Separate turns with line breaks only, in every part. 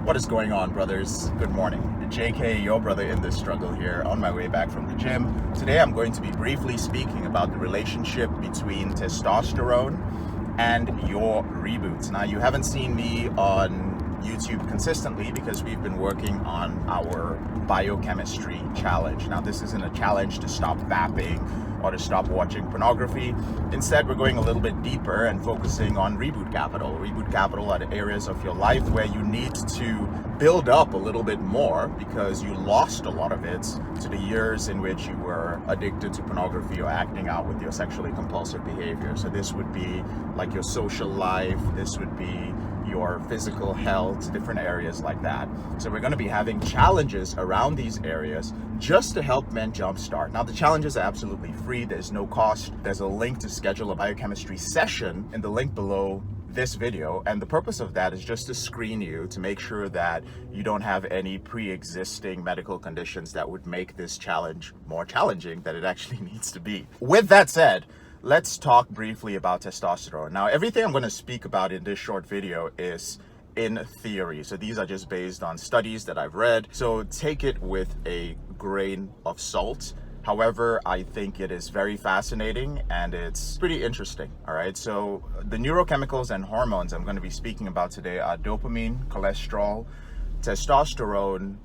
What is going on, brothers? Good morning. JK, your brother in this struggle here, on my way back from the gym. Today I'm going to be briefly speaking about the relationship between testosterone and your reboots. Now, you haven't seen me on YouTube consistently because we've been working on our biochemistry challenge. Now, this isn't a challenge to stop vaping or to stop watching pornography. Instead, we're going a little bit deeper and focusing on reboot capital. Reboot capital are the areas of your life where you need to build up a little bit more because you lost a lot of it to the years in which you were addicted to pornography or acting out with your sexually compulsive behavior. So this would be like your social life, this would be your physical health, different areas like that. So we're going to be having challenges around these areas just to help men jumpstart. Now, the challenges are absolutely free. There's no cost. There's a link to schedule a biochemistry session in the link below this video, and the purpose of that is just to screen you to make sure that you don't have any pre-existing medical conditions that would make this challenge more challenging than it actually needs to be. With that said, let's talk briefly about testosterone. Now, everything I'm going to speak about in this short video is in theory. So these are just based on studies that I've read. So take it with a grain of salt. However, I think it is very fascinating and it's pretty interesting. All right. So the neurochemicals and hormones I'm going to be speaking about today are dopamine, cholesterol, testosterone,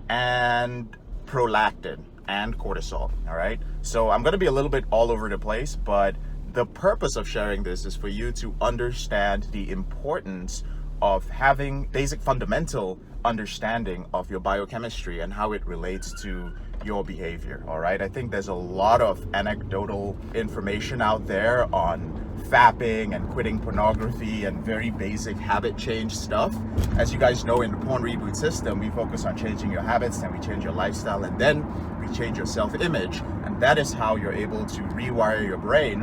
and prolactin and cortisol. All right. So I'm going to be a little bit all over the place, but the purpose of sharing this is for you to understand the importance of having basic fundamental understanding of your biochemistry and how it relates to your behavior. All right. I think there's a lot of anecdotal information out there on fapping and quitting pornography and very basic habit change stuff. As you guys know, in the porn reboot system, we focus on changing your habits, then we change your lifestyle, and then we change your self-image. And that is how you're able to rewire your brain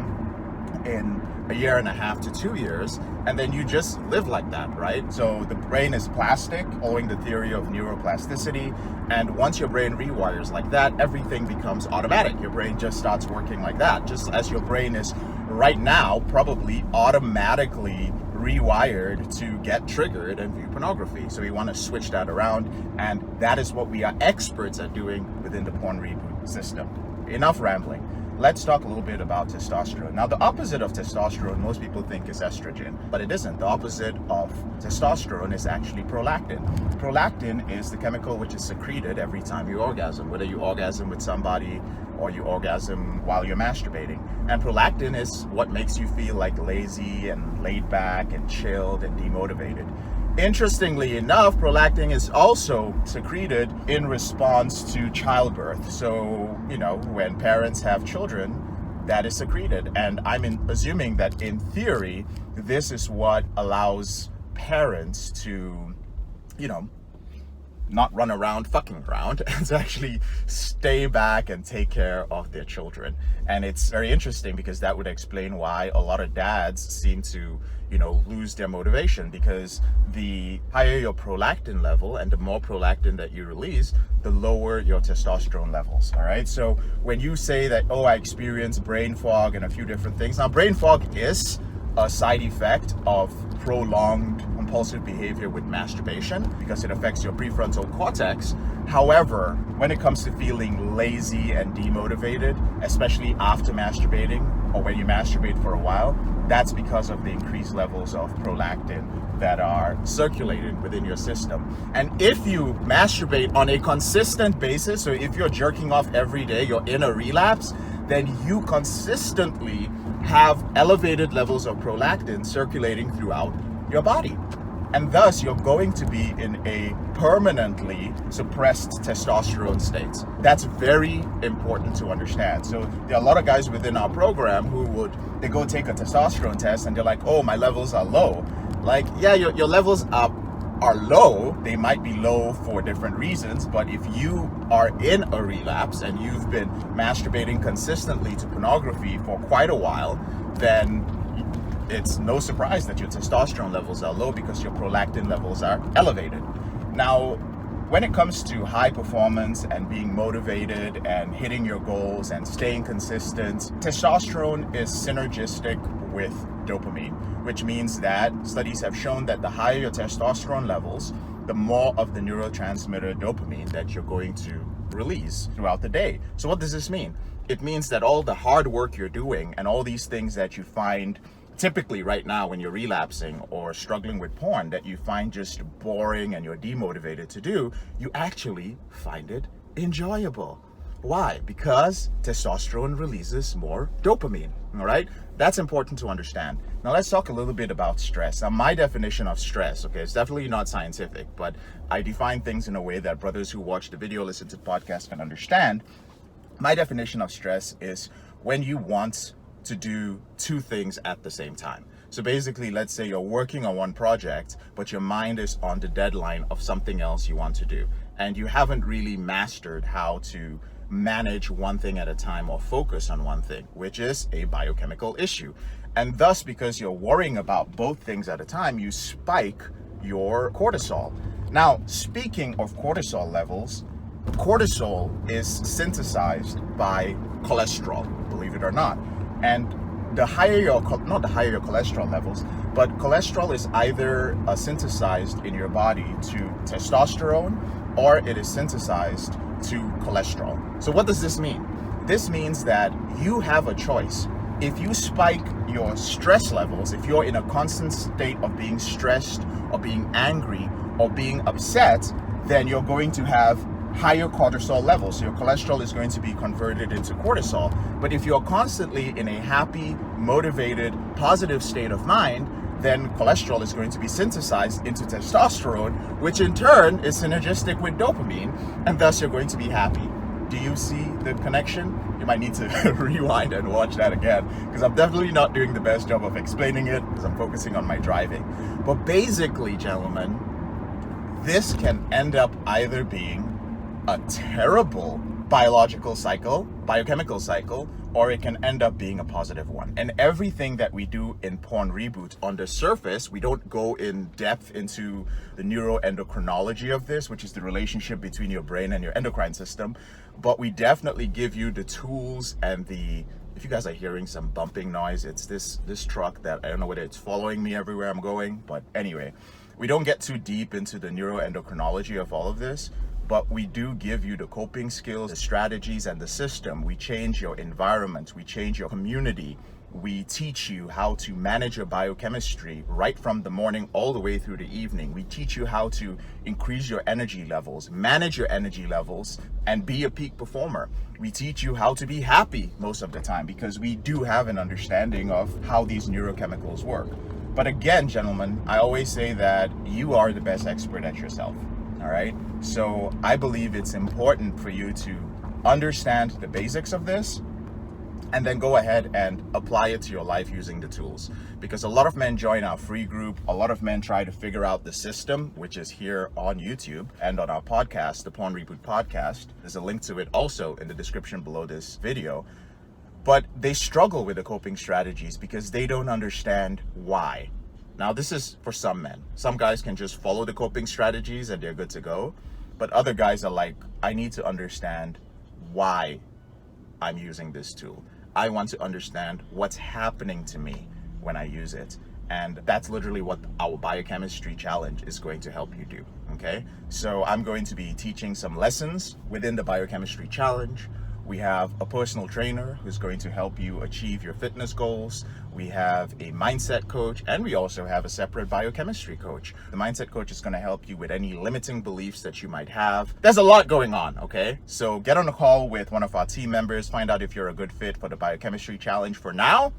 in a year and a half to 2 years, and then you just live like that, right? So the brain is plastic, following the theory of neuroplasticity, and once your brain rewires like that, everything becomes automatic. Your brain just starts working like that, just as your brain is right now probably automatically rewired to get triggered and view pornography. So we want to switch that around, and that is what we are experts at doing within the porn reboot system. Enough rambling. Let's talk a little bit about testosterone. Now, the opposite of testosterone, most people think is estrogen, but it isn't. The opposite of testosterone is actually prolactin. Prolactin is the chemical which is secreted every time you orgasm, whether you orgasm with somebody or you orgasm while you're masturbating. And prolactin is what makes you feel like lazy and laid back and chilled and demotivated. Interestingly enough, prolactin is also secreted in response to childbirth. So, when parents have children, that is secreted. And I'm assuming that in theory, this is what allows parents to, not run around fucking around and to actually stay back and take care of their children. And it's very interesting because that would explain why a lot of dads seem to lose their motivation, because the higher your prolactin level and the more prolactin that you release, the lower your testosterone levels. All right. So when you say that, oh, I experience brain fog and a few different things. Now, brain fog is a side effect of prolonged compulsive behavior with masturbation because it affects your prefrontal cortex. However, when it comes to feeling lazy and demotivated, especially after masturbating or when you masturbate for a while, that's because of the increased levels of prolactin that are circulated within your system. And if you masturbate on a consistent basis, so if you're jerking off every day, you're in a relapse, then you consistently have elevated levels of prolactin circulating throughout your body. And thus, you're going to be in a permanently suppressed testosterone state. That's very important to understand. So there are a lot of guys within our program who they go take a testosterone test and they're like, oh, my levels are low. Like, yeah, your levels are low. They might be low for different reasons, but if you are in a relapse and you've been masturbating consistently to pornography for quite a while, then it's no surprise that your testosterone levels are low because your prolactin levels are elevated. Now, when it comes to high performance and being motivated and hitting your goals and staying consistent, testosterone is synergistic with dopamine, which means that studies have shown that the higher your testosterone levels, the more of the neurotransmitter dopamine that you're going to release throughout the day. So what does this mean? It means that all the hard work you're doing and all these things that you find typically right now when you're relapsing or struggling with porn that you find just boring and you're demotivated to do, you actually find it enjoyable. Why? Because testosterone releases more dopamine, all right? That's important to understand. Now let's talk a little bit about stress. Now my definition of stress, okay, it's definitely not scientific, but I define things in a way that brothers who watch the video, listen to the podcast can understand. My definition of stress is when you want to do two things at the same time. So basically, let's say you're working on one project, but your mind is on the deadline of something else you want to do. And you haven't really mastered how to manage one thing at a time or focus on one thing, which is a biochemical issue. And thus, because you're worrying about both things at a time, you spike your cortisol. Now, speaking of cortisol levels, cortisol is synthesized by cholesterol, believe it or not. And the higher your, not the higher your cholesterol levels, but cholesterol is either synthesized in your body to testosterone or it is synthesized to cholesterol. So what does this mean? This means that you have a choice. If you spike your stress levels, if you're in a constant state of being stressed or being angry or being upset, then you're going to have higher cortisol levels. So your cholesterol is going to be converted into cortisol. But if you're constantly in a happy, motivated, positive state of mind, then cholesterol is going to be synthesized into testosterone, which in turn is synergistic with dopamine, and thus you're going to be happy. Do you see the connection? You might need to rewind and watch that again, because I'm definitely not doing the best job of explaining it, because I'm focusing on my driving. But basically, gentlemen, this can end up either being a terrible biological cycle, biochemical cycle, or it can end up being a positive one. And everything that we do in Porn Reboot on the surface, we don't go in depth into the neuroendocrinology of this, which is the relationship between your brain and your endocrine system, but we definitely give you the tools and the, if you guys are hearing some bumping noise, it's this truck that I don't know whether it's following me everywhere I'm going, but anyway, we don't get too deep into the neuroendocrinology of all of this, but we do give you the coping skills, the strategies, and the system. We change your environment, we change your community. We teach you how to manage your biochemistry right from the morning all the way through the evening. We teach you how to increase your energy levels, manage your energy levels, and be a peak performer. We teach you how to be happy most of the time because we do have an understanding of how these neurochemicals work. But again, gentlemen, I always say that you are the best expert at yourself. All right. So I believe it's important for you to understand the basics of this and then go ahead and apply it to your life using the tools. Because a lot of men join our free group. A lot of men try to figure out the system, which is here on YouTube and on our podcast, the Porn Reboot podcast. There's a link to it also in the description below this video. But they struggle with the coping strategies because they don't understand why. Now, this is for some men. Some guys can just follow the coping strategies and they're good to go. But other guys are like, I need to understand why I'm using this tool. I want to understand what's happening to me when I use it. And that's literally what our biochemistry challenge is going to help you do, okay? So I'm going to be teaching some lessons within the biochemistry challenge. We have a personal trainer who's going to help you achieve your fitness goals. We have a mindset coach, and we also have a separate biochemistry coach. The mindset coach is going to help you with any limiting beliefs that you might have. There's a lot going on, okay? So get on a call with one of our team members, find out if you're a good fit for the biochemistry challenge. For now,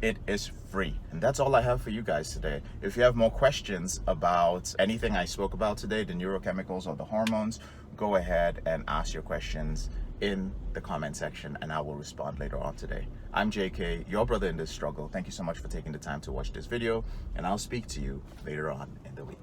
it is free. And that's all I have for you guys today. If you have more questions about anything I spoke about today, the neurochemicals or the hormones, go ahead and ask your questions in the comment section and I will respond later on today. I'm JK, your brother in this struggle. Thank you so much for taking the time to watch this video, and I'll speak to you later on in the week.